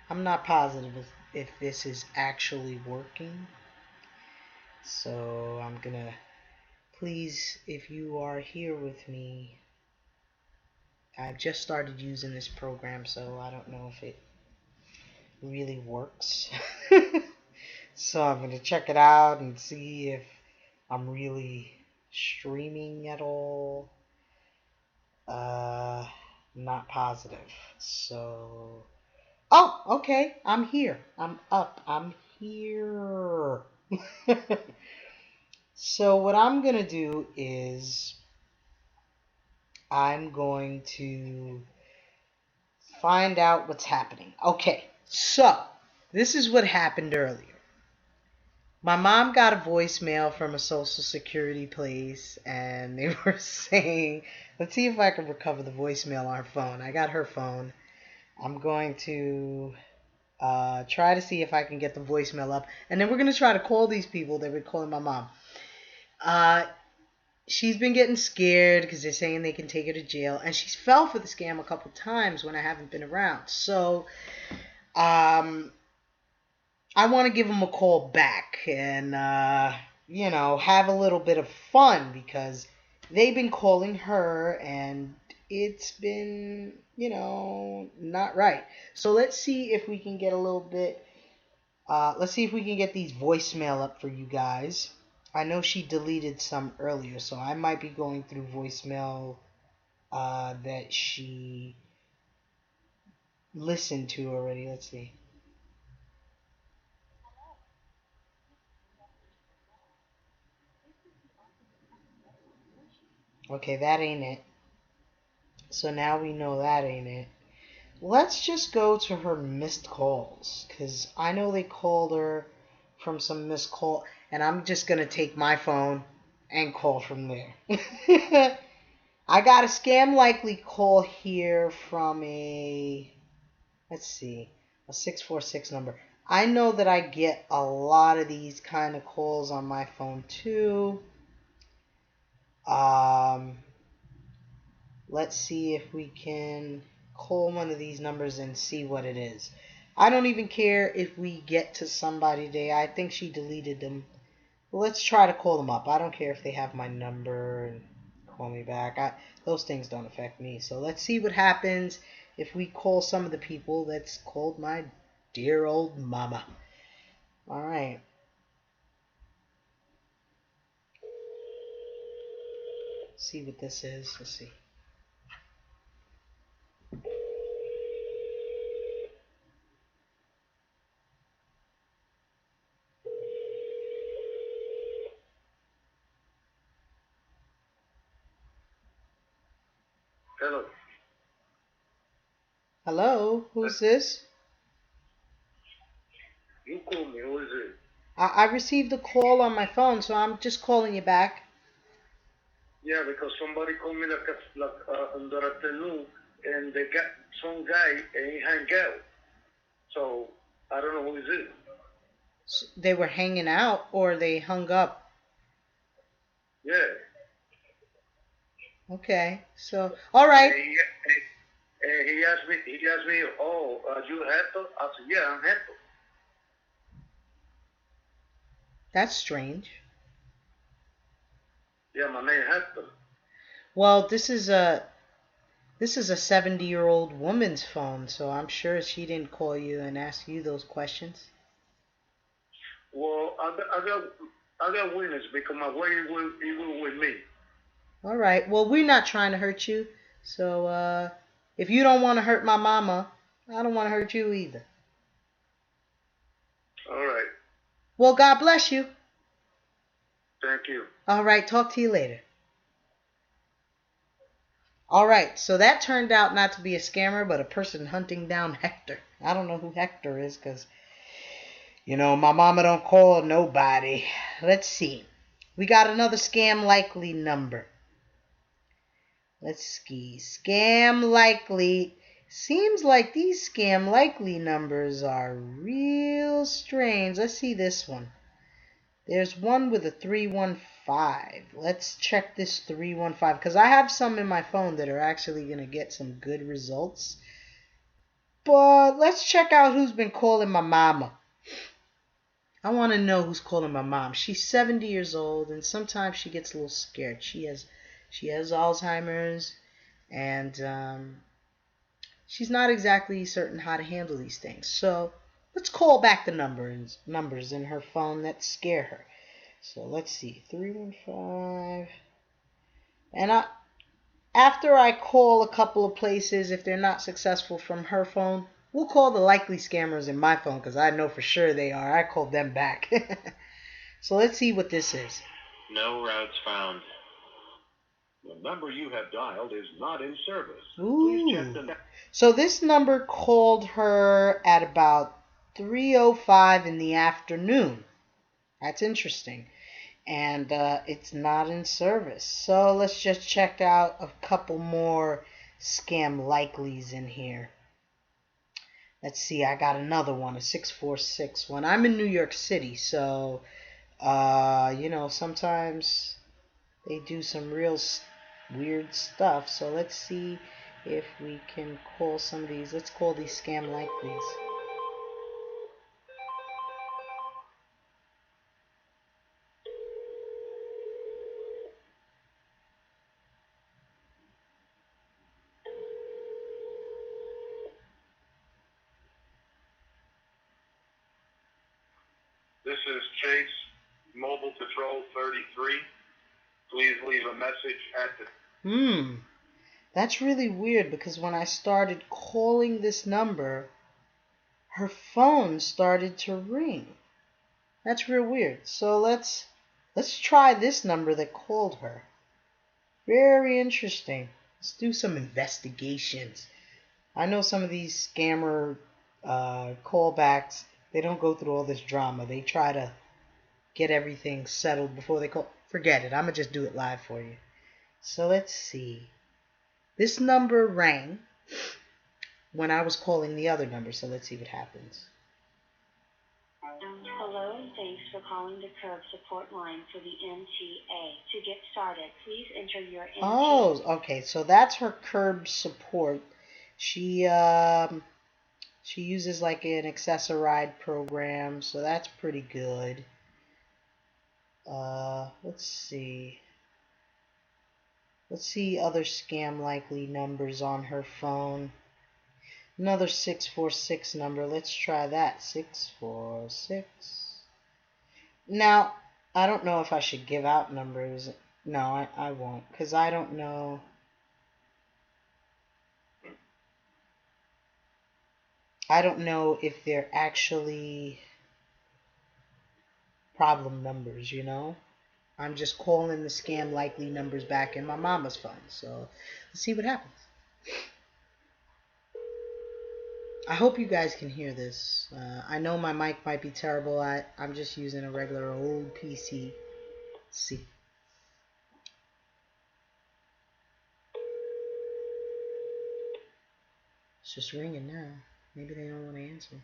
I'm not positive if this is actually working. So I'm gonna, please, if you are here with me, I've just started using this program, so I don't know if it really works. So I'm gonna check it out and see if I'm really streaming at all. Uh, Not positive. So, oh, okay, I'm here. I'm up. I'm here. So what I'm gonna do is I'm going to find out what's happening. Okay, so this is what happened earlier. My mom got a voicemail from a social security place, and they were saying, let's see if I can recover the voicemail on her phone. I got her phone. I'm going to try to see if I can get the voicemail up, and then we're going to try to call these people that were calling my mom. Uh, she's been getting scared because they're saying they can take her to jail, and she's fell for the scam a couple times when I haven't been around. So, um, I want to give them a call back and, have a little bit of fun because they've been calling her and it's been, not right. So let's see if we can get a little bit, let's see if we can get these voicemail up for you guys. I know she deleted some earlier, so I might be going through voicemail that she listened to already. Let's see. Okay, that ain't it. So now we know that ain't it. Let's just go to her missed calls because I know they called her from some missed call, and I'm just gonna take my phone and call from there. I got a scam likely call here from let's see, a 646 number. I know that I get a lot of these kind of calls on my phone too. Um, let's see if we can call one of these numbers and see what it is. I don't even care if we get to somebody today. I think she deleted them. Let's try to call them up. I don't care if they have my number and call me back. Those things don't affect me. So let's see what happens if we call some of the people that's called my dear old mama. All right. See what this is. Let's see. Hello. Hello, who's this? You call me. Who is it? I received a call on my phone, so I'm just calling you back. Yeah, because somebody called me in the afternoon, and they got some guy and he hang out. So I don't know who is it. They were hanging out or they hung up. Yeah. Okay, so all right, And he asked me. He asked me, "Oh, you Hector?" I said, "Yeah, I'm Hector." that's strange. Yeah, my name Hector. Well, this is a 70-year-old woman's phone, so I'm sure she didn't call you and ask you those questions. Well, I got witness because my way he will with me. All right. Well, we're not trying to hurt you, so if you don't want to hurt my mama, I don't want to hurt you either. All right. Well, God bless you. Thank you. All right. Talk to you later. All right, so that turned out not to be a scammer, but a person hunting down Hector. I don't know who Hector is because, my mama don't call nobody. Let's see. We got another scam likely number. Let's see. Scam likely. Seems like these scam likely numbers are real strange. Let's see this one. There's one with a 315. Let's check this 315 because I have some in my phone that are actually going to get some good results. But let's check out who's been calling my mama. I want to know who's calling my mom. She's 70 years old, and sometimes she gets a little scared. She has Alzheimer's, and she's not exactly certain how to handle these things. So let's call back the numbers in her phone that scare her. So let's see, 315. And after I call a couple of places, if they're not successful from her phone, we'll call the likely scammers in my phone because I know for sure they are. I called them back. So let's see what this is. No routes found. The number you have dialed is not in service. Ooh. Please check the... So this number called her at about 3:05 in the afternoon. That's interesting. And it's not in service. So let's just check out a couple more scam likelies in here. Let's see, I got another one, a 646 one. I'm in New York City, so sometimes they do some real weird stuff. So let's see if we can call some of these. Let's call these scam likelies. This is Chase, Mobile Patrol 33. Please leave a message at the... That's really weird because when I started calling this number, her phone started to ring. That's real weird. So let's try this number that called her. Very interesting. Let's do some investigations. I know some of these scammer callbacks, they don't go through all this drama. They try to get everything settled before they call. Forget it. I'm going to just do it live for you. So let's see. This number rang when I was calling the other number. So let's see what happens. Hello, and thanks for calling the curb support line for the MTA. To get started, please enter your MTA. Oh, okay. So that's her curb support. She uses like an accessoride program, so that's pretty good. Let's see. Let's see other scam likely numbers on her phone. Another 646 number. Let's try that. 646. Now, I don't know if I should give out numbers. No, I won't, because I don't know. I don't know if they're actually problem numbers, I'm just calling the scam likely numbers back in my mama's phone. So let's see what happens. I hope you guys can hear this. I know my mic might be terrible. I'm just using a regular old PC. Let's see. It's just ringing now. Maybe they don't want to answer.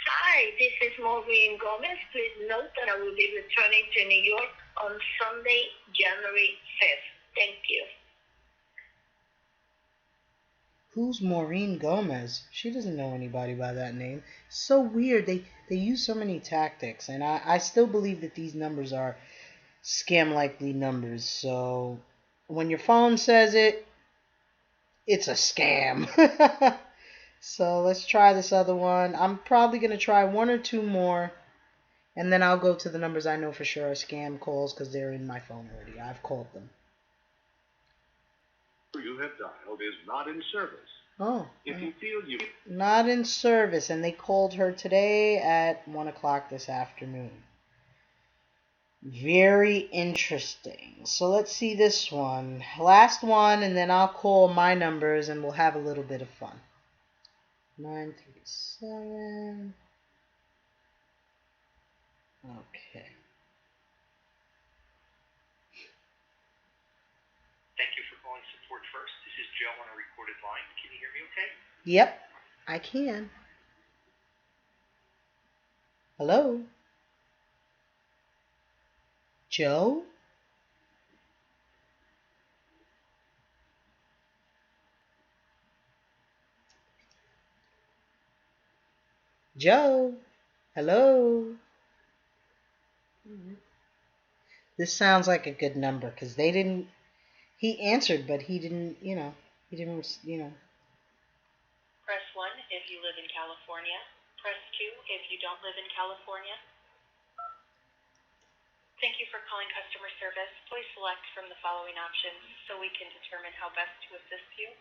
Hi, this is Maureen Gomez. Please note that I will be returning to New York on Sunday, January 5th. Thank you. Who's Maureen Gomez? She doesn't know anybody by that name. So weird. They use so many tactics, and I still believe that these numbers are scam likely numbers. So when your phone says it, it's a scam. So let's try this other one. I'm probably going to try one or two more, and then I'll go to the numbers I know for sure are scam calls because they're in my phone already. I've called them. You have dialed is not in service. Oh. If you feel you... Not in service, and they called her today at 1 o'clock this afternoon. Very interesting. So let's see this one. Last one, and then I'll call my numbers and we'll have a little bit of fun. 937. Okay. Thank you for calling Support First. This is Joe on a recorded line. Can you hear me okay? Yep, I can. Hello? Joe? Joe? Hello? This sounds like a good number because they didn't. He answered, but he didn't, he didn't, Press 1 if you live in California. Press 2 if you don't live in California. Thank you for calling customer service. Please select from the following options so we can determine how best to assist you,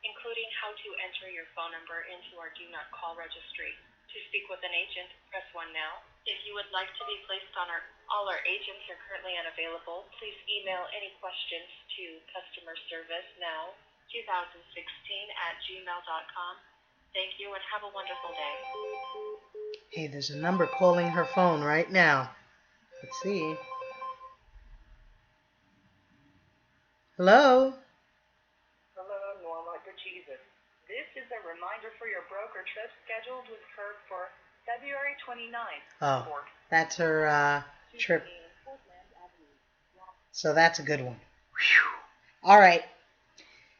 including how to enter your phone number into our Do Not Call registry. To speak with an agent, press 1 now. If you would like to be placed on all our agents are currently unavailable, please email any questions to customerservice2016@gmail.com. Thank you and have a wonderful day. Hey, there's a number calling her phone right now. Let's see. Hello? Hello, Norma DeJesus. This is a reminder for your broker trip scheduled with her for February 29th. Oh, that's her trip. So that's a good one. Whew. All right.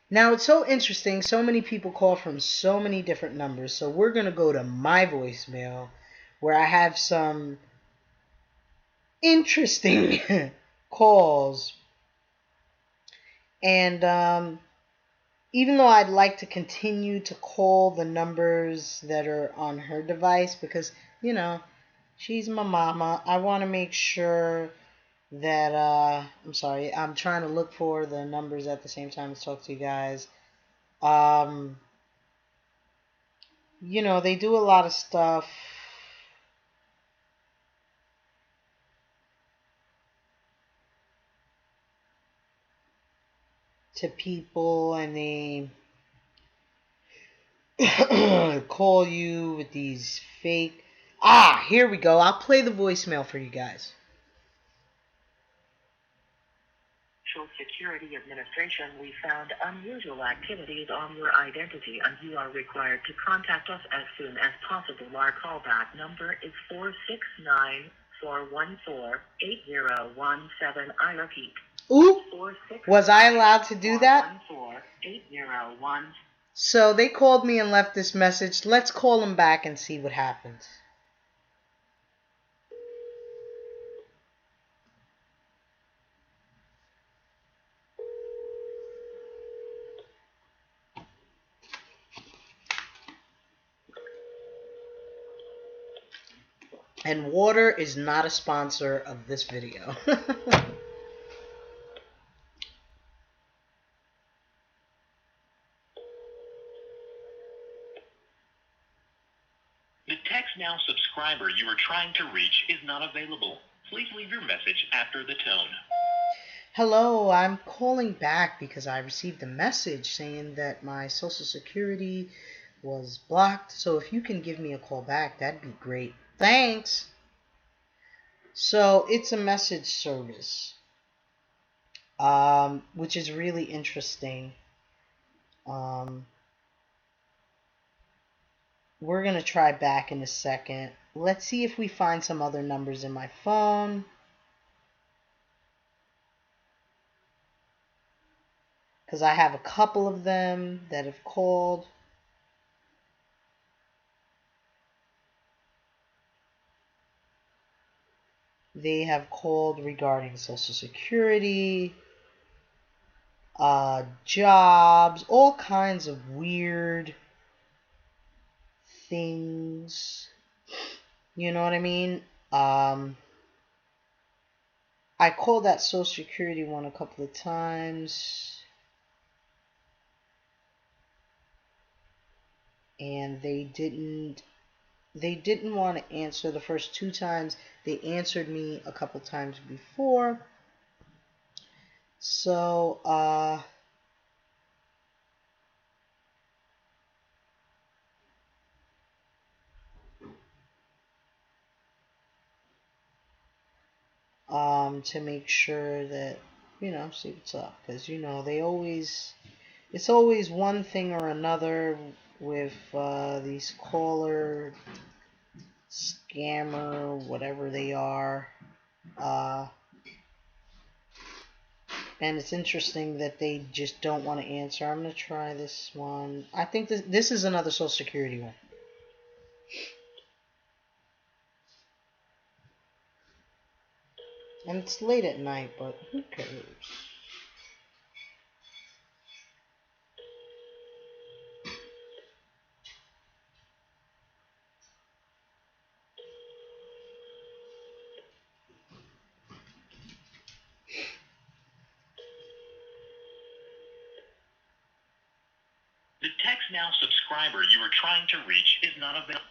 Now, it's so interesting. So many people call from so many different numbers. So we're going to go to my voicemail where I have some interesting calls. And even though I'd like to continue to call the numbers that are on her device because, she's my mama, I want to make sure that, I'm sorry, I'm trying to look for the numbers at the same time as talk to you guys. They do a lot of stuff. To people, and they call you with these fake... here we go. I'll play the voicemail for you guys. Social Security Administration, we found unusual activities on your identity, and you are required to contact us as soon as possible. Our callback number is 469-414-8017. I repeat. Ooh, was I allowed to do that? 414-8017. So they called me and left this message. Let's call them back and see what happens. And water is not a sponsor of this video. The Text Now subscriber you are trying to reach is not available. Please leave your message after the tone. Hello, I'm calling back because I received a message saying that my Social Security was blocked. So if you can give me a call back, that'd be great. Thanks. So it's a message service, which is really interesting. We're going to try back in a second. Let's see if we find some other numbers in my phone. Because I have a couple of them that have called. They have called regarding Social Security, jobs, all kinds of weird things. You know what I mean? I called that Social Security one a couple of times, and they didn't want to answer the first 2 times. They answered me a couple times before. So, to make sure that, see what's up. Because, it's always one thing or another with these caller, scammer, whatever they are. And it's interesting that they just don't want to answer. I'm going to try this one. I think this is another Social Security one. And it's late at night, but who cares? The Text Now subscriber you are trying to reach is not available.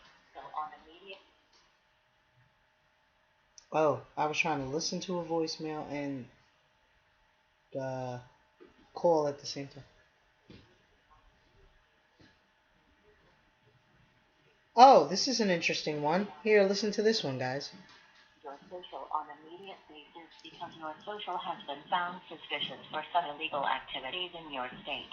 Oh, I was trying to listen to a voicemail and call at the same time. Oh, this is an interesting one. Here, listen to this one, guys. Your social on immediate basis because your social has been found suspicious for some illegal activities in your state.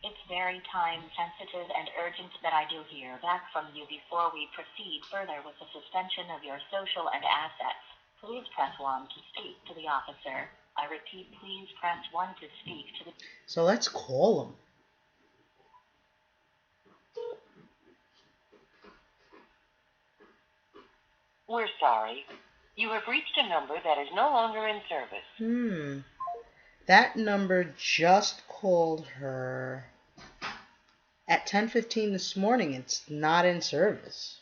It's very time sensitive and urgent that I do hear back from you before we proceed further with the suspension of your social and assets. Please press 1 to speak to the officer. I repeat, please press 1 to speak to the... So let's call him. We're sorry. You have reached a number that is no longer in service. That number just called her at 10:15 this morning. It's not in service.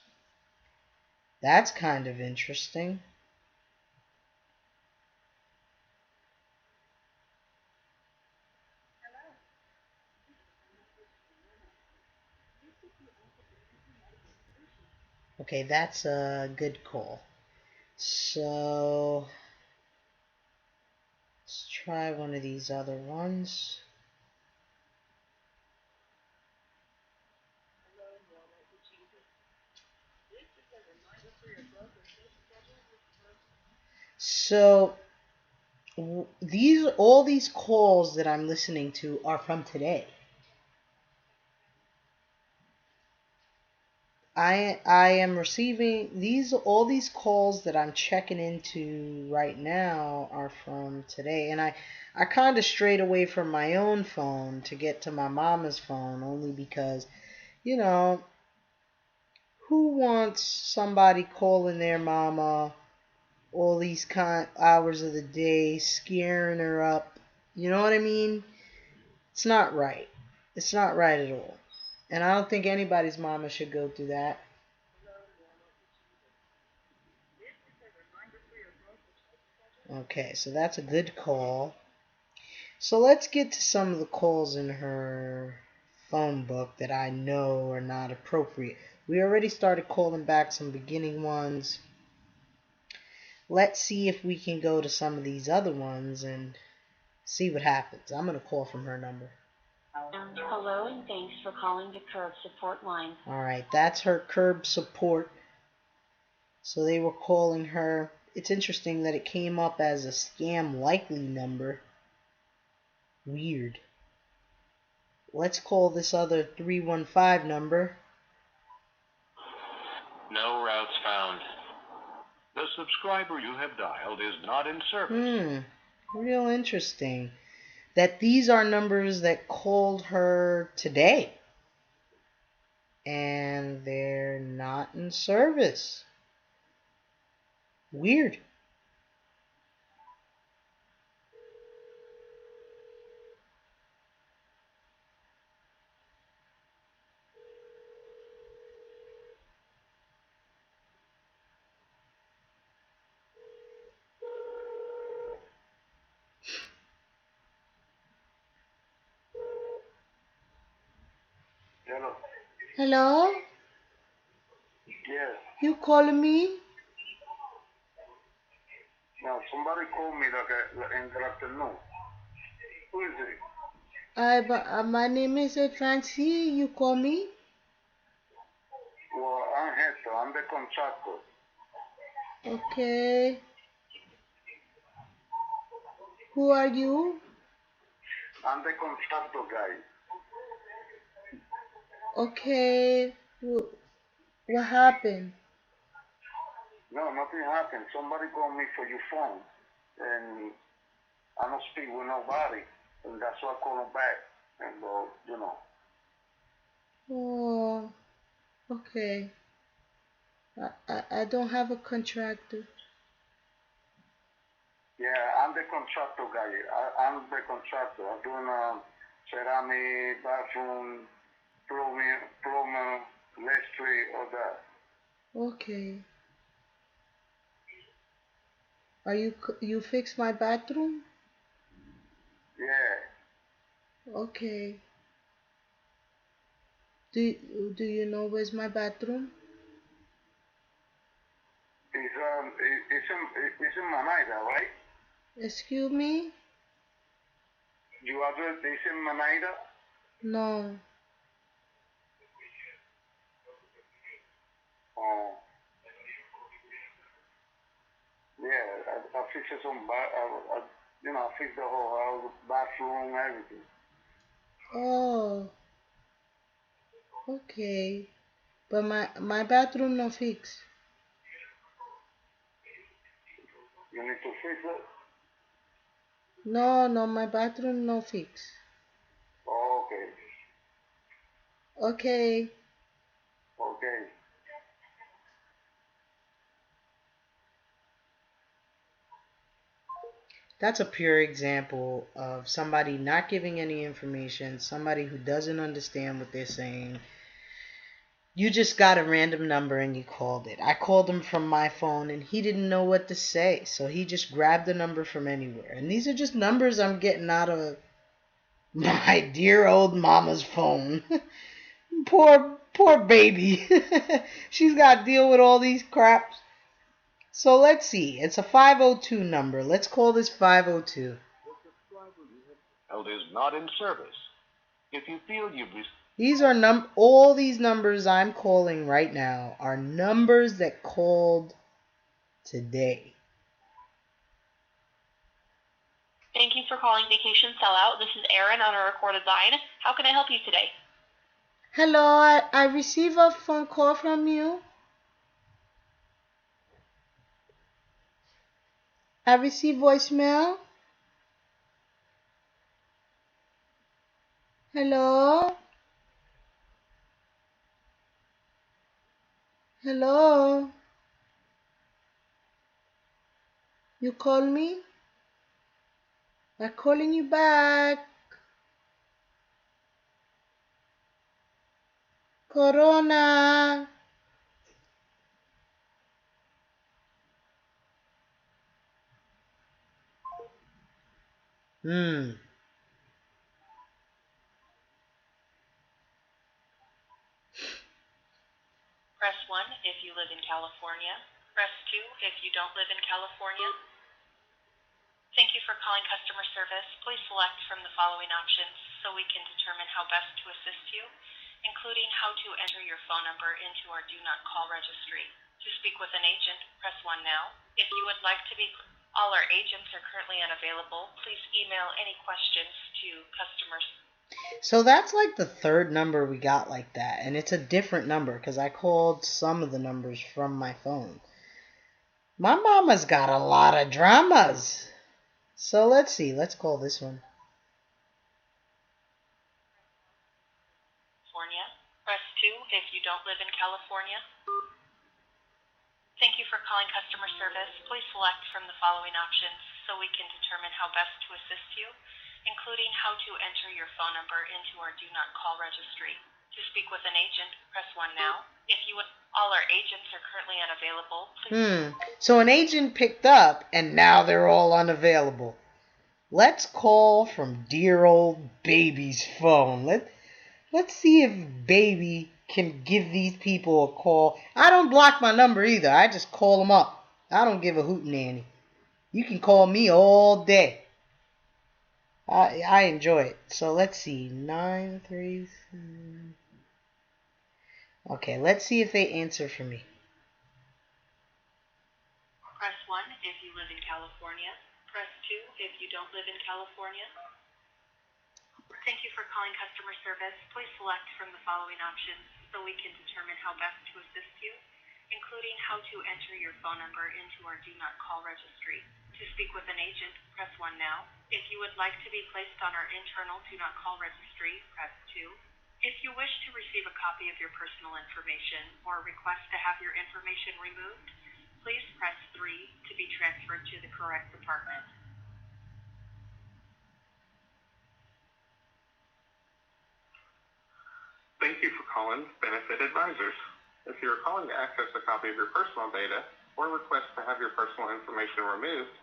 That's kind of interesting. Okay, that's a good call. So let's try one of these other ones. So all these calls that I'm listening to are from today. I am receiving all these calls that I'm checking into right now are from today, and I kind of strayed away from my own phone to get to my mama's phone, only because, you know, who wants somebody calling their mama all these hours of the day, scaring her up? You know what I mean? It's not right. It's not right at all. And I don't think anybody's mama should go through that. Okay, so that's a good call. So let's get to some of the calls in her phone book that I know are not appropriate. We already started calling back some beginning ones. Let's see if we can go to some of these other ones and see what happens. I'm going to call from her number. Hello, and thanks for calling the curb support line. Alright, that's her curb support. So they were calling her. It's interesting that it came up as a scam likely number. Weird. Let's call this other 315 number. No routes found. The subscriber you have dialed is not in service. Real interesting. That these are numbers that called her today. And they're not in service. Weird. Hello. Hello? Yes. You calling me? Now, somebody called me in the afternoon. Who is it? My name is Francie. You call me? Well, I'm Hector. I'm the contractor. Okay. Who are you? I'm the contractor guy. Okay. What happened? No, nothing happened. Somebody called me for your phone, and I don't speak with nobody, and that's why I call them back. And Oh, okay. I don't have a contractor. Yeah, I'm the contractor guy. I'm the contractor. I'm doing ceramic, bathroom, plumbing, electric, all that. Okay. You fix my bathroom? Yeah. Okay. Do you know where's my bathroom? It's in Manaida, right? Excuse me? You address it's in Manaida? No. Oh. Yeah, I fix some I fix the whole house, bathroom, everything. Oh, okay. But my bathroom no fix. You need to fix it? No, my bathroom no fix. Oh, okay. Okay. Okay. That's a pure example of somebody not giving any information, somebody who doesn't understand what they're saying. You just got a random number and you called it. I called him from my phone and he didn't know what to say, so he just grabbed the number from anywhere. And these are just numbers I'm getting out of my dear old mama's phone. Poor baby. She's got to deal with all these craps. So let's see. It's a 502 number. Let's call this 502. Is not in service. If you feel you've These are all these numbers I'm calling right now are numbers that called today. Thank you for calling Vacation Sellout. This is Erin on a recorded line. How can I help you today? Hello, I received a phone call from you. I received voicemail. Hello? Hello? You call me? I'm calling you back. Corona. Press 1 if you live in California. Press 2 if you don't live in California. Thank you for calling customer service. Please select from the following options so we can determine how best to assist you, including how to enter your phone number into our Do Not Call registry. To speak with an agent, press 1 now. If you would like to be... All our agents are currently unavailable. Please email any questions to customers. So that's like the third number we got like that. And it's a different number because I called some of the numbers from my phone. My mama's got a lot of dramas. So let's see. Let's call this one. California. Press 2 if you don't live in California. Thank you for calling customer service. Please select from the following options so we can determine how best to assist you, including how to enter your phone number into our Do Not Call registry. To speak with an agent, press 1 now. If you would, all our agents are currently unavailable. So an agent picked up and now they're all unavailable. Let's call from dear old baby's phone. Let's see if baby can give these people a call. I don't block my number either. I just call them up. I don't give a hootenanny. You can call me all day. I enjoy it. So let's see. 937. Okay, let's see if they answer for me. Press 1 if you live in California. Press 2 if you don't live in California. Thank you for calling customer service. Please select from the following options so we can determine how best to assist you, including how to enter your phone number into our Do Not Call registry. To To speak with an agent, press 1 now. If you would like to be placed on our internal Do Not Call registry, press 2. If you wish to receive a copy of your personal information or request to have your information removed, please press 3 to be transferred to the correct department. Thank you for calling Benefit Advisors. If you are calling to access a copy of your personal data or request to have your personal information removed,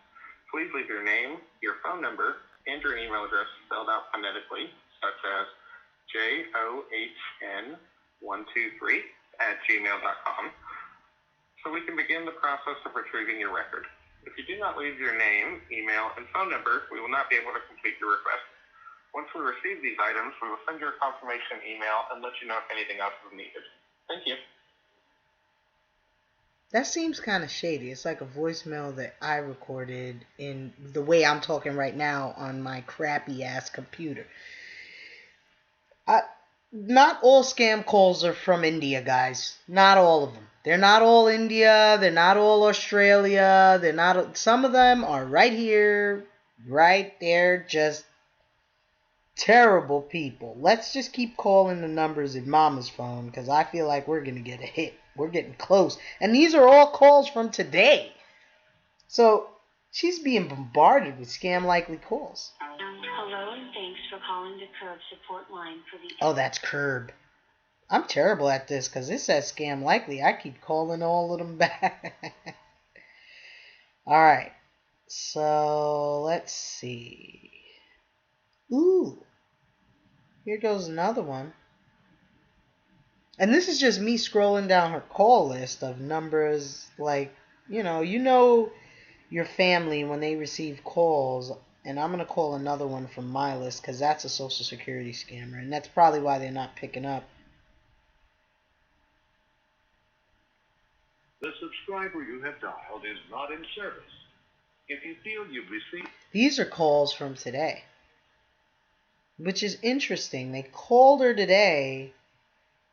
please leave your name, your phone number, and your email address spelled out phonetically, such as john123@gmail.com, so we can begin the process of retrieving your record. If you do not leave your name, email, and phone number, we will not be able to complete your request. Once we receive these items, we will send you a confirmation email and let you know if anything else is needed. Thank you. That seems kind of shady. It's like a voicemail that I recorded in the way I'm talking right now on my crappy ass computer. Not all scam calls are from India, guys. Not all of them. They're not all India. They're not all Australia. They're not. Some of them are right here, right there, just terrible people. Let's just keep calling the numbers in Mama's phone because I feel like we're going to get a hit. We're getting close. And these are all calls from today. So she's being bombarded with scam-likely calls. Hello, and thanks for calling the Curb support line for the... Oh, that's Curb. I'm terrible at this because it says scam likely. I keep calling all of them back. Alright. So, let's see. Ooh. Here goes another one. And this is just me scrolling down her call list of numbers. Like, you know your family when they receive calls. And I'm going to call another one from my list because that's a Social Security scammer. And that's probably why they're not picking up. The subscriber you have dialed is not in service. If you feel you've received... These are calls from today. Which is interesting. They called her today.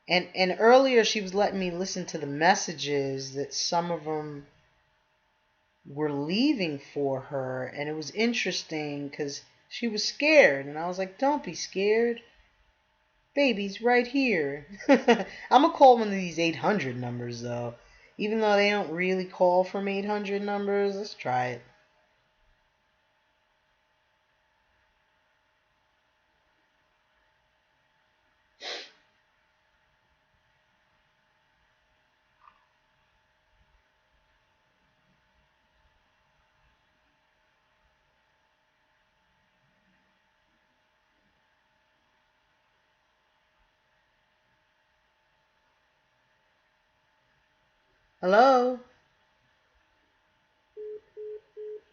And earlier she was letting me listen to the messages that some of them were leaving for her. And it was interesting because she was scared. And I was like, don't be scared. Baby's right here. I'm going to call one of these 800 numbers though. Even though they don't really call from 800 numbers. Let's try it. Hello?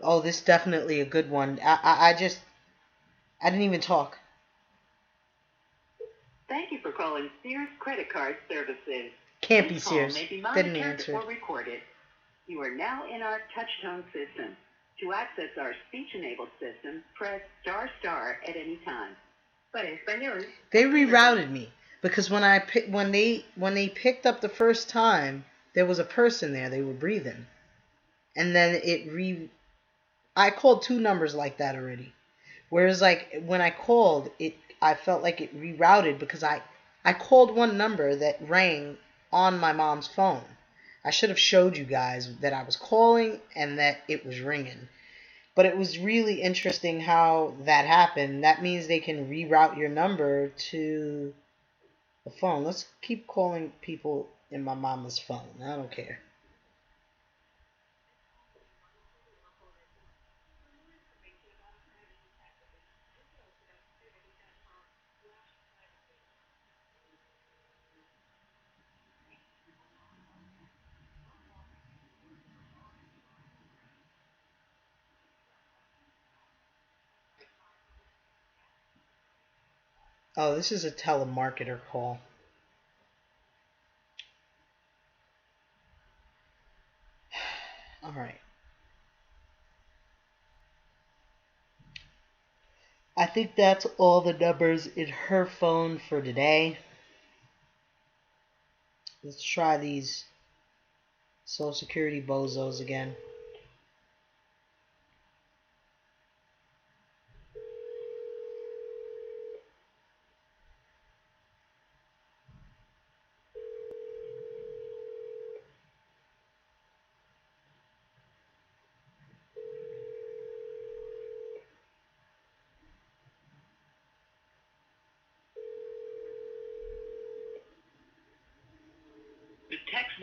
Oh, this is definitely a good one. I didn't even talk. Thank you for calling Sears Credit Card Services. Can't be This Sears. call may be Didn't monitored answer. or recorded. You are now in our touch-tone system. To access our speech-enabled system, press ** at any time. Para español. They rerouted me because when they picked up the first time, there was a person there. They were breathing, and then I called 2 numbers like that already. Whereas like when I called it, I felt like it rerouted because I called one number that rang on my mom's phone. I should have showed you guys that I was calling and that it was ringing. But it was really interesting how that happened. That means they can reroute your number to the phone. Let's keep calling people in my mama's phone. I don't care. Oh, this is a telemarketer call. All right. I think that's all the numbers in her phone for today. Let's try these Social Security bozos again.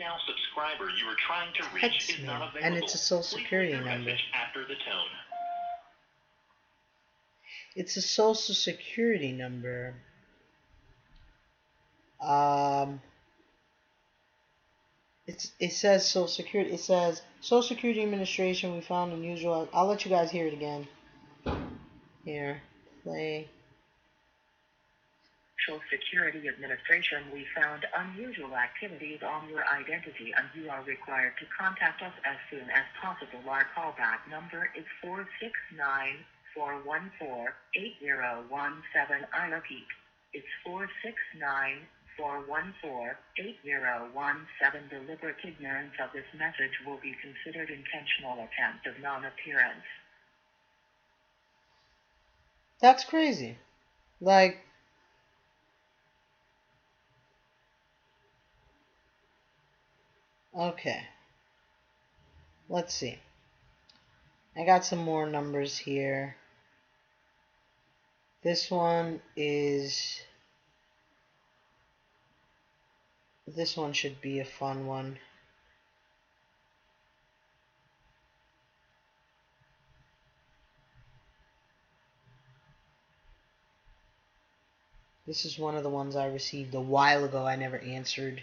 voicemail subscriber you were trying to reach Text is me, not available. and it's a social Please security leave your number. message after the tone. It's a social security number. It says social security. It says Social Security Administration. We found unusual. I'll let you guys hear it again. Here, play. Social Security Administration, we found unusual activities on your identity, and you are required to contact us as soon as possible. Our callback number is 469-414-8017. I repeat, it's 469-414-8017. Deliberate ignorance of this message will be considered intentional attempt of non-appearance. That's crazy. Like, okay. Let's see. I got some more numbers here. This one should be a fun one. This is one of the ones I received a while ago. I never answered.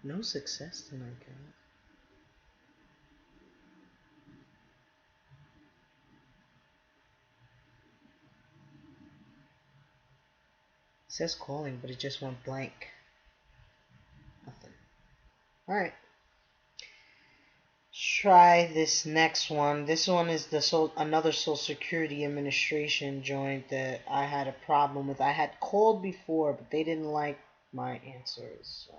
No success tonight, guys. It says calling, but it just went blank. Nothing. Alright. Try this next one. This one is another Social Security Administration joint that I had a problem with. I had called before, but they didn't like my answers. So.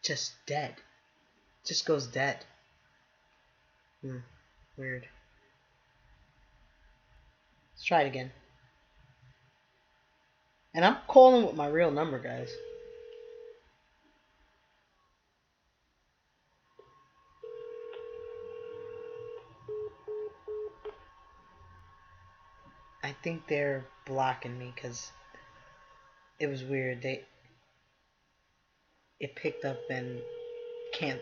Just dead. Just goes dead. Weird. Let's try it again. And I'm calling with my real number, guys. I think they're blocking me because it was weird. It picked up and can't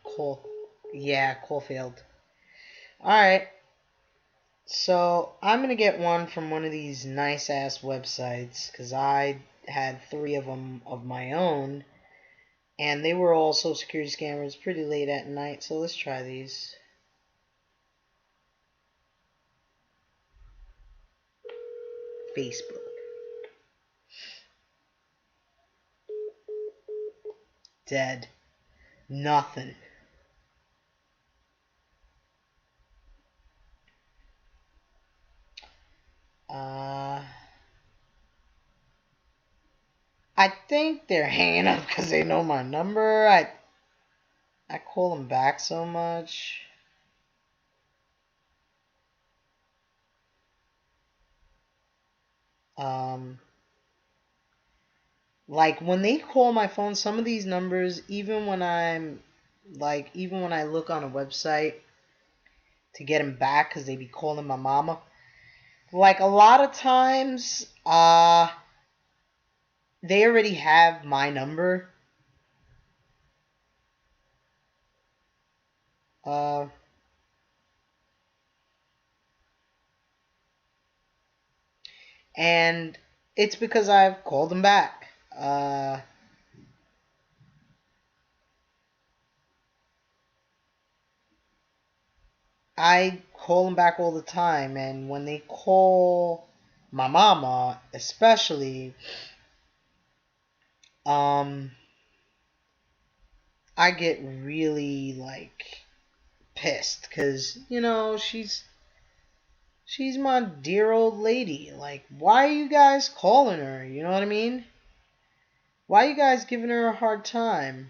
call. Yeah, call failed. Alright. So I'm gonna get one from one of these nice ass websites because I had 3 of them of my own, and they were all Social Security scammers pretty late at night. So let's try these. Facebook. Dead. Nothing. I think they're hanging up because they know my number. I call them back so much. Like when they call my phone, some of these numbers, even when I look on a website to get them back because they be calling my mama, like a lot of times, they already have my number. And it's because I've called them back. I call them back all the time, and when they call my mama, especially, I get really like pissed because she's my dear old lady. Like, why are you guys calling her? You know what I mean? Why are you guys giving her a hard time?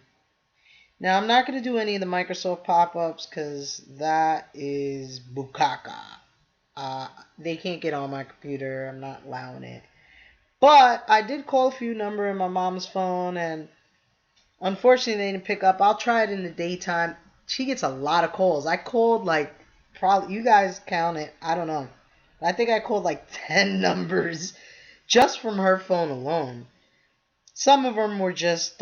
Now, I'm not going to do any of the Microsoft pop-ups because that is bukaka. They can't get on my computer. I'm not allowing it. But I did call a few number in my mom's phone, and unfortunately they didn't pick up. I'll try it in the daytime. She gets a lot of calls. I called like, probably, you guys count it, I don't know. I think I called like 10 numbers just from her phone alone. Some of them were just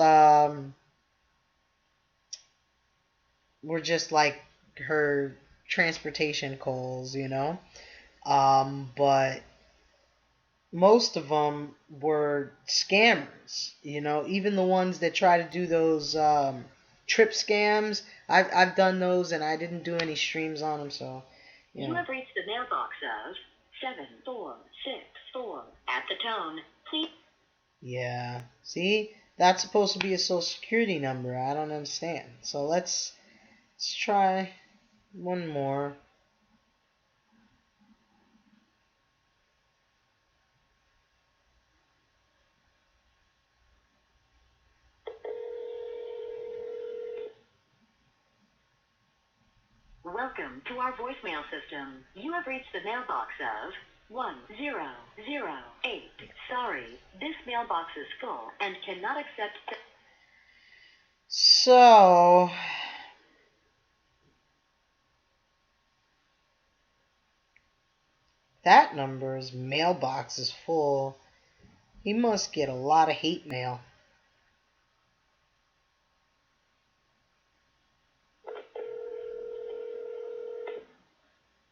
like her transportation calls, but most of them were scammers, even the ones that try to do those trip scams. I've done those, and I didn't do any streams on them, so You have reached the mailbox of 7464. At the tone, please. Yeah, see, that's supposed to be a social security number. I don't understand. So let's try one more. Welcome to our voicemail system. You have reached the mailbox of 1008. Sorry, this mailbox is full and cannot accept. So that number's mailbox is full. He must get a lot of hate mail.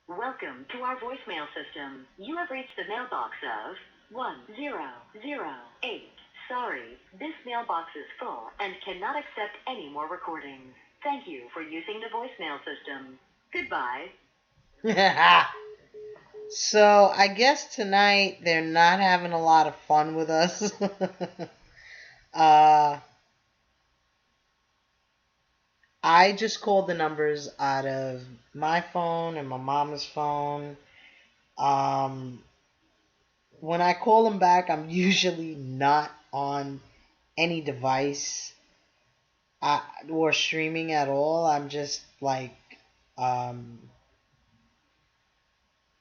Welcome to our voicemail system. You have reached the mailbox of 1008. Sorry, this mailbox is full and cannot accept any more recordings. Thank you for using the voicemail system. Goodbye. So I guess tonight they're not having a lot of fun with us. I just called the numbers out of my phone and my mama's phone. When I call them back, I'm usually not on any device or streaming at all. I'm just like, I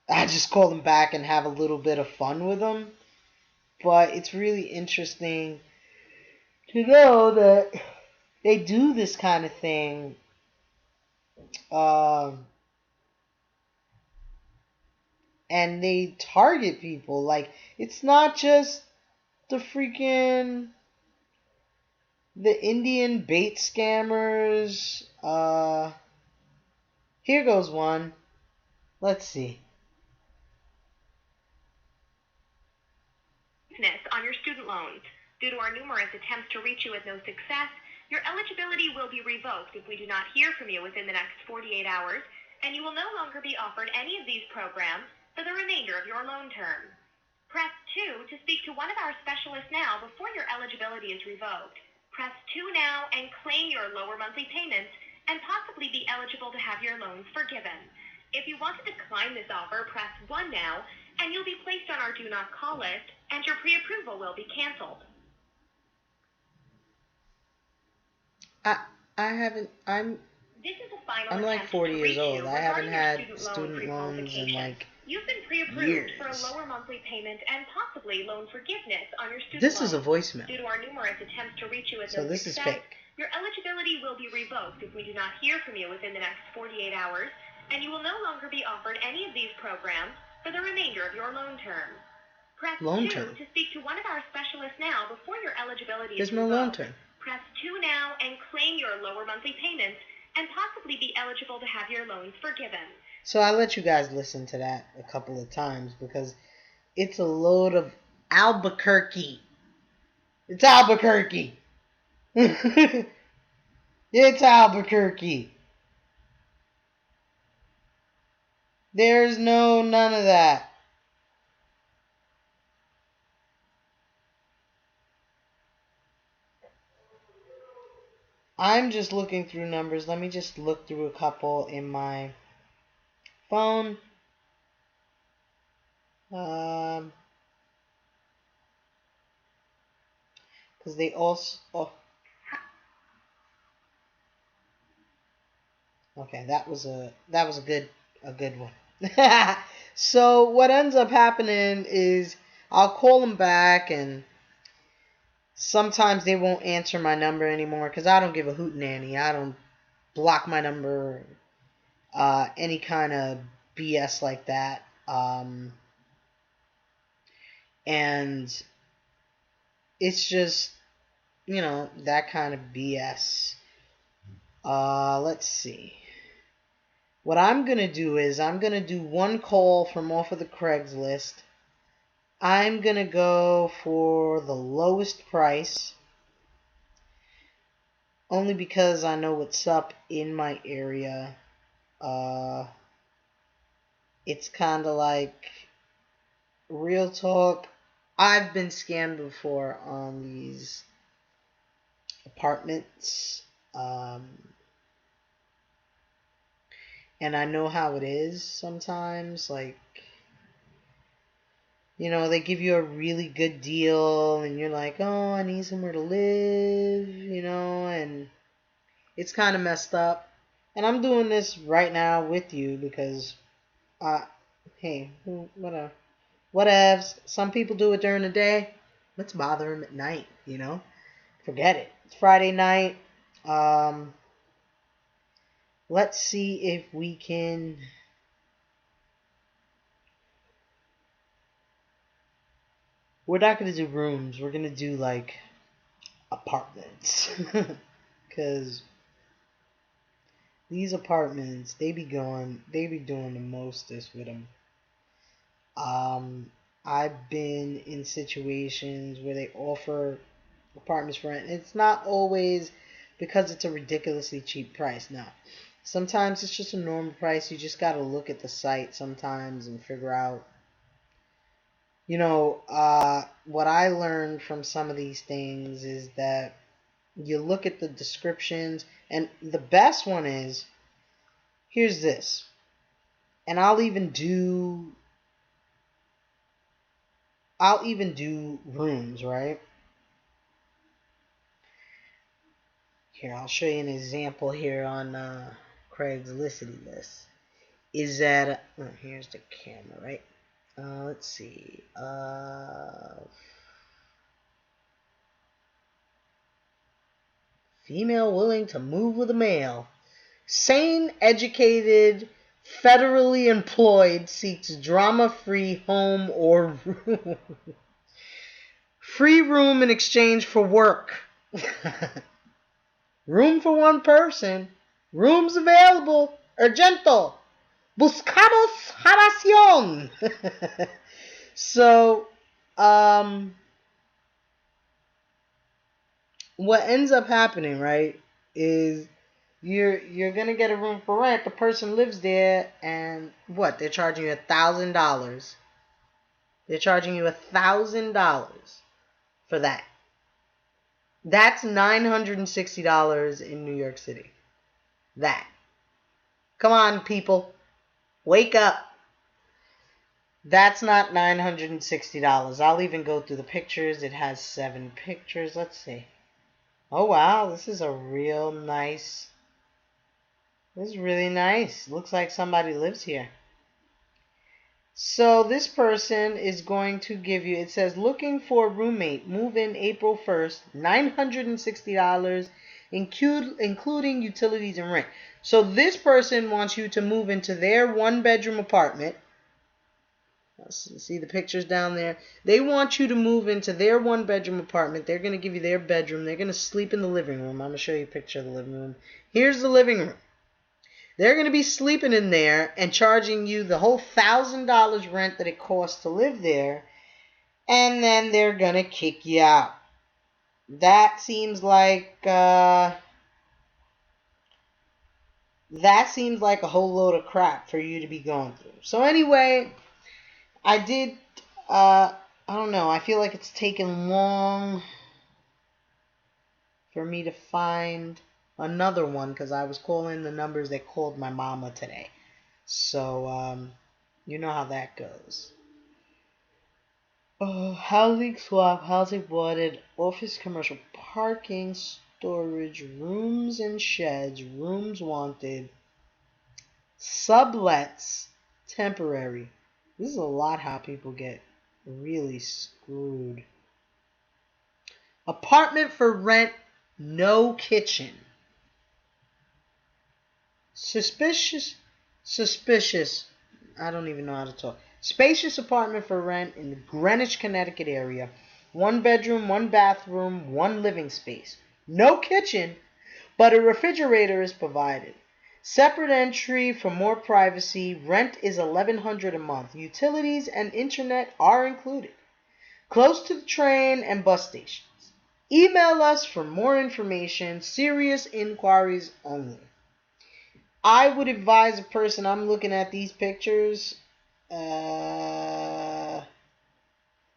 just call them back and have a little bit of fun with them. But it's really interesting to know that they do this kind of thing. And they target people. Like, it's not just the Indian bait scammers. Here goes one. Let's see. On your student loans. Due to our numerous attempts to reach you with no success, your eligibility will be revoked if we do not hear from you within the next 48 hours, and you will no longer be offered any of these programs for the remainder of your loan term. Press 2 to speak to one of our specialists now before your eligibility is revoked. Press 2 now and claim your lower monthly payments and possibly be eligible to have your loans forgiven. If you want to decline this offer, press 1 now, and you'll be placed on our do not call list, and your pre-approval will be canceled. I'm like 40 years old. I haven't had student loans in like You've been pre-approved for a lower monthly payment and possibly loan forgiveness on your student This loan. is a voicemail. Due to our numerous attempts to reach you with So no this is success, fake. your eligibility will be revoked if we do not hear from you within the next 48 hours, and you will no longer be offered any of these programs for the remainder of your loan term. Press 2 to speak to one of our specialists now before your eligibility is There's no revoked. loan term. Press 2 now and claim your lower monthly payments and possibly be eligible to have your loans forgiven. So I let you guys listen to that a couple of times because it's a load of Albuquerque. It's Albuquerque. It's Albuquerque. There's none of that. I'm just looking through numbers. Let me just look through a couple in my phone. Because they also... Oh, okay, that was a good one. So what ends up happening is I'll call them back, and sometimes they won't answer my number anymore because I don't give a hootenanny. I don't block my number, any kind of BS like that. And it's just, that kind of BS. Let's see. What I'm going to do is I'm going to do one call from off of the Craigslist. I'm going to go for the lowest price, only because I know what's up in my area. It's kind of like, real talk, I've been scammed before on these apartments. And I know how it is sometimes. Like, they give you a really good deal, and you're like, oh, I need somewhere to live, and it's kind of messed up. And I'm doing this right now with you because, hey, whatever. Whatevs. Some people do it during the day. Let's bother them at night, Forget it. It's Friday night. Let's see if we can... We're not going to do rooms. We're going to do, like, apartments. Because these apartments, they be doing the mostest with them. I've been in situations where they offer apartments for rent. It's not always because it's a ridiculously cheap price. No. Sometimes it's just a normal price. You just got to look at the site sometimes and figure out, what I learned from some of these things is that you look at the descriptions, and the best one is, here's this, and I'll even do rooms, right? Here, I'll show you an example here on Craigslist. Is that, here's the camera, right? Let's see. Female willing to move with a male. Sane, educated, federally employed, seeks drama-free home or room. Free room in exchange for work. Room for one person. Rooms available. Urgento. Buscamos habitación. So, what ends up happening, right, is you're gonna get a room for rent. The person lives there, and what? They're charging you $1,000. They're charging you $1,000 for that. That's $960 in New York City. That. Come on, people. Wake up. That's not $960. I'll even go through the pictures. It has 7 pictures. Let's see. Oh, wow. This is a real nice... This is really nice. Looks like somebody lives here. So this person is going to give you... It says, looking for a roommate. Move in April 1st. $960, including utilities and rent. So this person wants you to move into their 1-bedroom apartment. See the pictures down there? They want you to move into their 1-bedroom apartment. They're going to give you their bedroom. They're going to sleep in the living room. I'm going to show you a picture of the living room. Here's the living room. They're going to be sleeping in there and charging you the whole $1,000 rent that it costs to live there. And then they're going to kick you out. That seems like a whole load of crap for you to be going through. So anyway, I did, I don't know, I feel like it's taken long for me to find another one because I was calling the numbers that called my mama today. So, you know how that goes. Housing swap, housing wanted, office commercial parking, storage, rooms and sheds, rooms wanted, sublets, temporary. This is a lot how people get really screwed. Apartment for rent, no kitchen. Suspicious. I don't even know how to talk. Spacious apartment for rent in the Greenwich, Connecticut area. 1 bedroom, 1 bathroom, 1 living space. No kitchen, but a refrigerator is provided. Separate entry for more privacy. Rent is $1,100 a month. Utilities and internet are included. Close to the train and bus stations. Email us for more information. Serious inquiries only. I would advise a person, I'm looking at these pictures.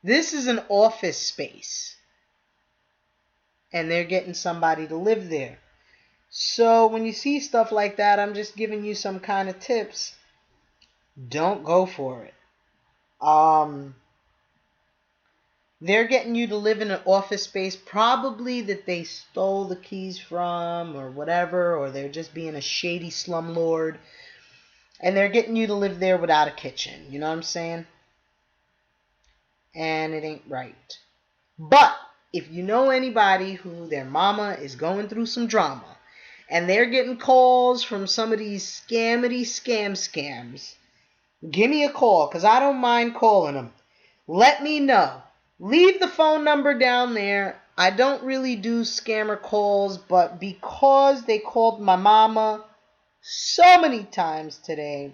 This is an office space. And they're getting somebody to live there. So when you see stuff like that, I'm just giving you some kind of tips. Don't go for it. They're getting you to live in an office space probably that they stole the keys from or whatever, or they're just being a shady slumlord. And they're getting you to live there without a kitchen. You know what I'm saying? And it ain't right. But if you know anybody who their mama is going through some drama and they're getting calls from some of these scams, give me a call because I don't mind calling them. Let me know. Leave the phone number down there. I don't really do scammer calls, but because they called my mama so many times today,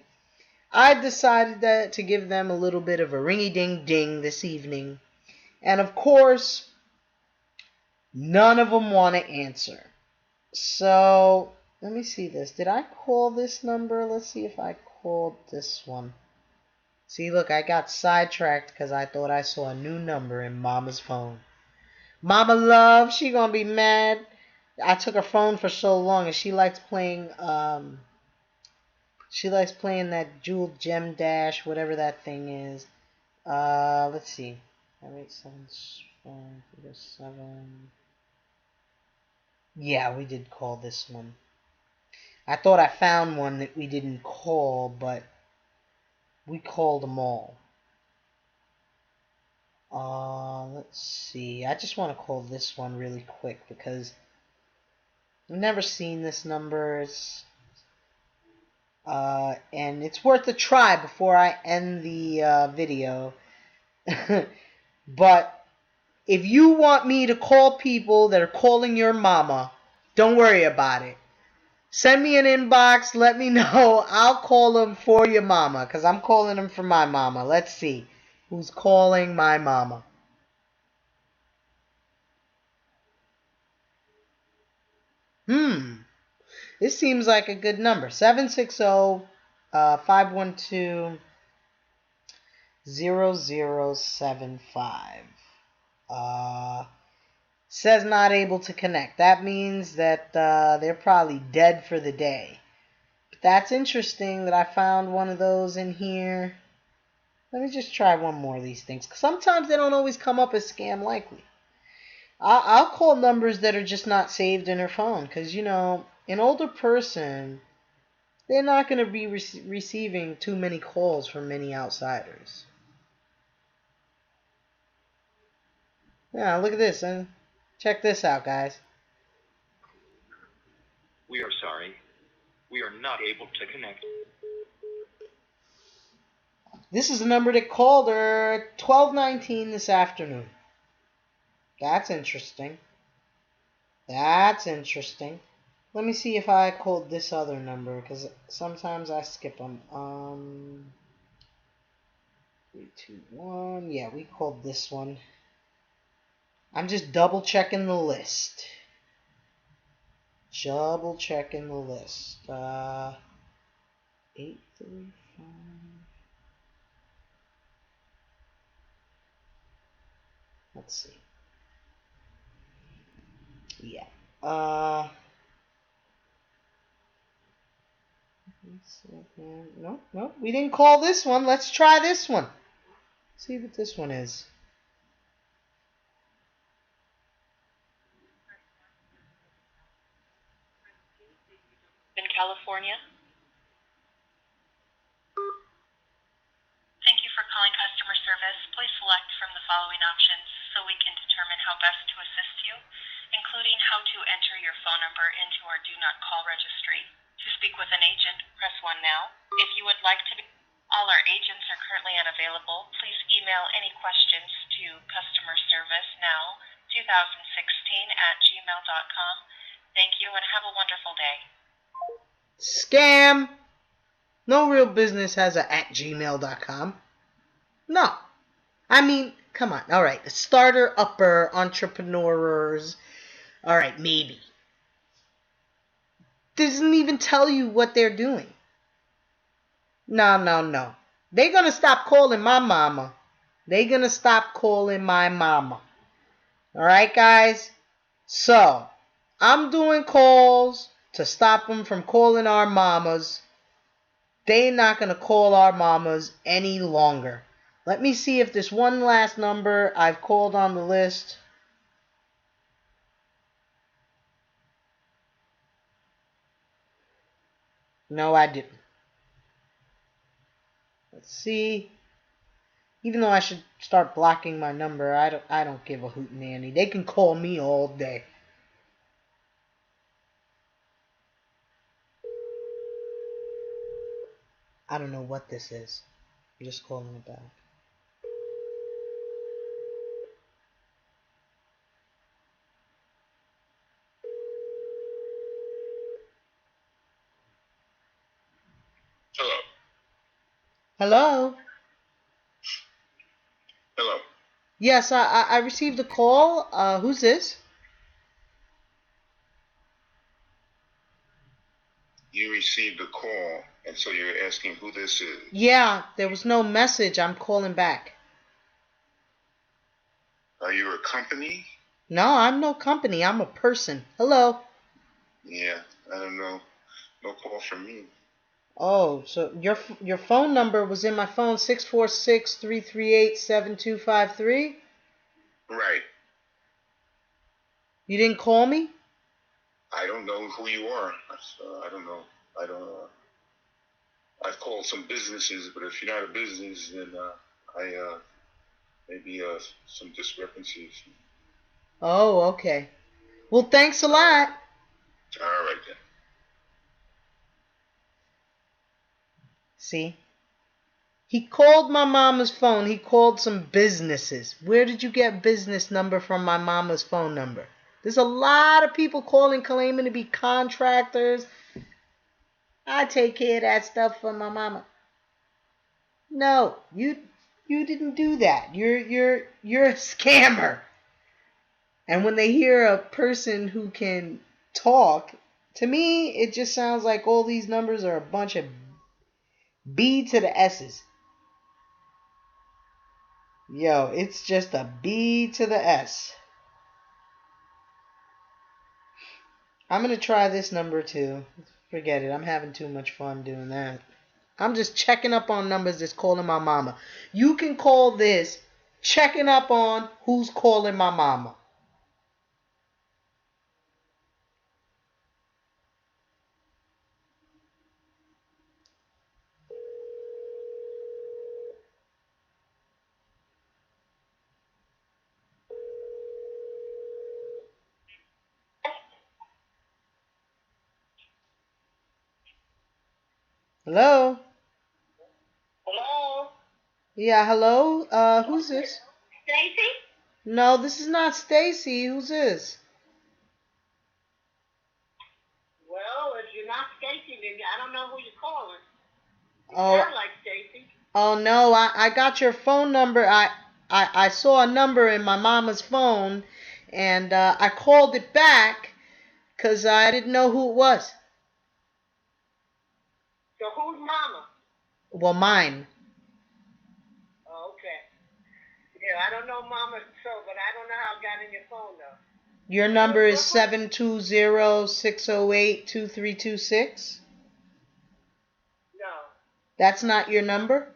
I decided to give them a little bit of a ringy-ding-ding this evening. And of course, none of them want to answer. So, let me see this. Did I call this number? Let's see if I called this one. See, look, I got sidetracked because I thought I saw a new number in Mama's phone. Mama Love, she gonna be mad. I took her phone for so long and she likes playing that Jewel Gem Dash, whatever that thing is. Let's see. 587. Yeah, we did call this one. I thought I found one that we didn't call, but we called them all. Let's see. I just want to call this one really quick because I've never seen this number. And it's worth a try before I end the video. But if you want me to call people that are calling your mama, don't worry about it. Send me an inbox. Let me know. I'll call them for your mama because I'm calling them for my mama. Let's see who's calling my mama. This seems like a good number. 760-512-0075. Says not able to connect. That means that they're probably dead for the day. But that's interesting that I found one of those in here. Let me just try one more of these things. 'Cause sometimes they don't always come up as scam likely. I'll call numbers that are just not saved in her phone. Because, you know, an older person, they're not going to be receiving too many calls from many outsiders. Yeah, look at this. And check this out, guys. We are sorry. We are not able to connect. This is the number that called her 12:19 this afternoon. That's interesting. That's interesting. Let me see if I called this other number, because sometimes I skip them. 321. Yeah, we called this one. I'm just double checking the list. Double checking the list. 835. Let's see. Yeah. No, no, we didn't call this one. Let's try this one. See what this one is. In California. Thank you for calling customer service. Please select from the following options so we can determine how best to assist you, including how to enter your phone number into our Do Not Call registry. To speak with an agent, press 1 now. If you would like to be... All our agents are currently unavailable. Please email any questions to customerservice.now2016@gmail.com. Thank you and have a wonderful day. Scam! No real business has a @gmail.com. No. I mean, come on. All right. Starter, upper, entrepreneurs. All right, maybe. Doesn't even tell you what they're doing. No, no, no. They're going to stop calling my mama. They're going to stop calling my mama. All right, guys? So, I'm doing calls to stop them from calling our mamas. They're not going to call our mamas any longer. Let me see if there's one last number I've called on the list. No, I didn't. Let's see. Even though I should start blocking my number, I don't give a hootenanny. They can call me all day. I don't know what this is. I'm just calling it back. Hello. Hello? Hello. Yes, I received a call. Who's this? You received a call, and so you're asking who this is. Yeah, there was no message. I'm calling back. Are you a company? No, I'm no company. I'm a person. Hello? Yeah, I don't know. No call from me. Oh, so your phone number was in my phone, 646-338-7253? Right. You didn't call me? I don't know who you are. I don't know. I've called some businesses, but if you're not a business, then maybe some discrepancies. Oh, okay. Well, thanks a lot. All right then. See? He called my mama's phone. He called some businesses. Where did you get business number from my mama's phone number? There's a lot of people calling claiming to be contractors. I take care of that stuff for my mama. No, you didn't do that. You're a scammer. And when they hear a person who can talk, to me it just sounds like all these numbers are a bunch of B to the S's. Yo, it's just a B to the S. I'm going to try this number too. Forget it. I'm having too much fun doing that. I'm just checking up on numbers that's calling my mama. You can call this checking up on who's calling my mama. Hello? Hello? Yeah, hello? Who's this? Stacy? No, this is not Stacy. Who's this? Well, if you're not Stacy, then I don't know who you're calling. You Oh, sound like Stacy. oh no, I got your phone number. I saw a number in my mama's phone, and I called it back because I didn't know who it was. So who's Mama? Well, mine. Oh, okay. Yeah, I don't know Mama, but I don't know how I got in your phone, though. Your number is 720-608-2326? That's not your number?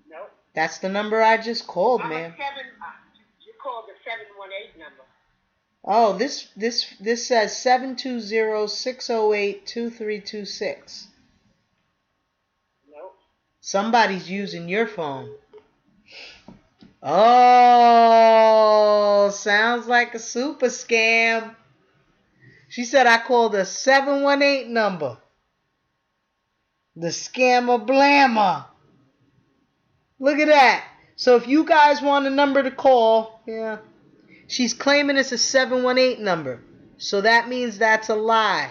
No. That's the number I just called, I'm man. a 7. You called the 718 number. Oh, this says 720-608-2326. Nope. Somebody's using your phone. Oh, sounds like a super scam. She said I called a 718 number. The scammer blammer. Look at that. So if you guys want a number to call, yeah, she's claiming it's a 718 number. So that means that's a lie.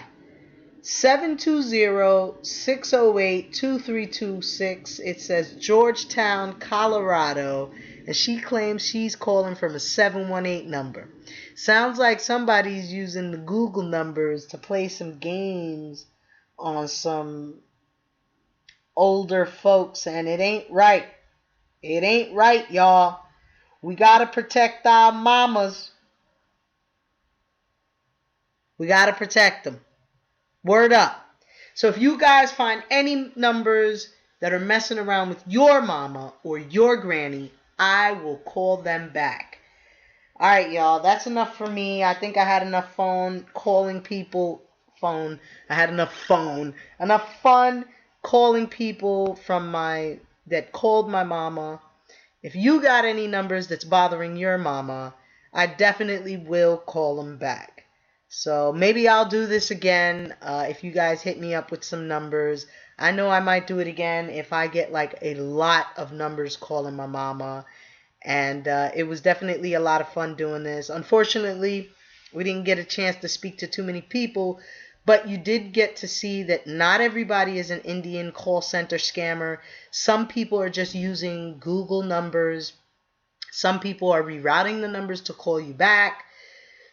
720-608-2326. It says Georgetown, Colorado, and she claims she's calling from a 718 number. Sounds like somebody's using the Google numbers to play some games on some older folks, and it ain't right. It ain't right, y'all. We gotta protect our mamas. We gotta protect them. Word up. So if you guys find any numbers that are messing around with your mama or your granny, I will call them back. All right, y'all. That's enough for me. I think I had enough calling people. I had enough fun calling people that called my mama. If you got any numbers that's bothering your mama, I definitely will call them back. So maybe I'll do this again if you guys hit me up with some numbers. I know I might do it again if I get like a lot of numbers calling my mama. And it was definitely a lot of fun doing this. Unfortunately, we didn't get a chance to speak to too many people, but you did get to see that not everybody is an Indian call center scammer. Some people are just using Google numbers. Some people are rerouting the numbers to call you back.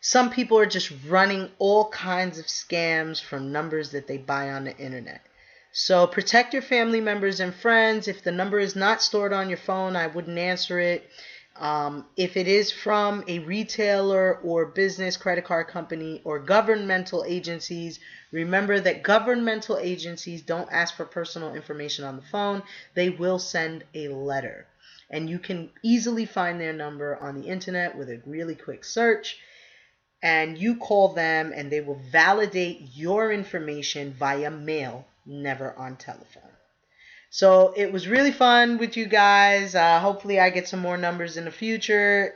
Some people are just running all kinds of scams from numbers that they buy on the internet. So protect your family members and friends. If the number is not stored on your phone, I wouldn't answer it. If it is from a retailer or business, credit card company, or governmental agencies, remember that governmental agencies don't ask for personal information on the phone. They will send a letter. And you can easily find their number on the internet with a really quick search. And you call them and they will validate your information via mail, never on telephone. So it was really fun with you guys. Hopefully I get some more numbers in the future.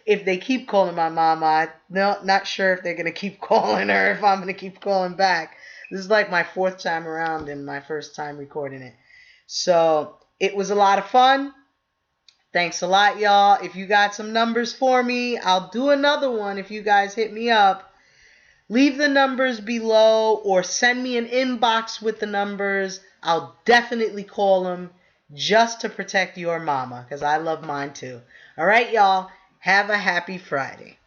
If they keep calling my mama, not sure if they're going to keep calling her, if I'm going to keep calling back. This is like my 4th time around and my first time recording it. So it was a lot of fun. Thanks a lot, y'all. If you got some numbers for me, I'll do another one if you guys hit me up. Leave the numbers below or send me an inbox with the numbers. I'll definitely call them just to protect your mama because I love mine too. All right, y'all. Have a happy Friday.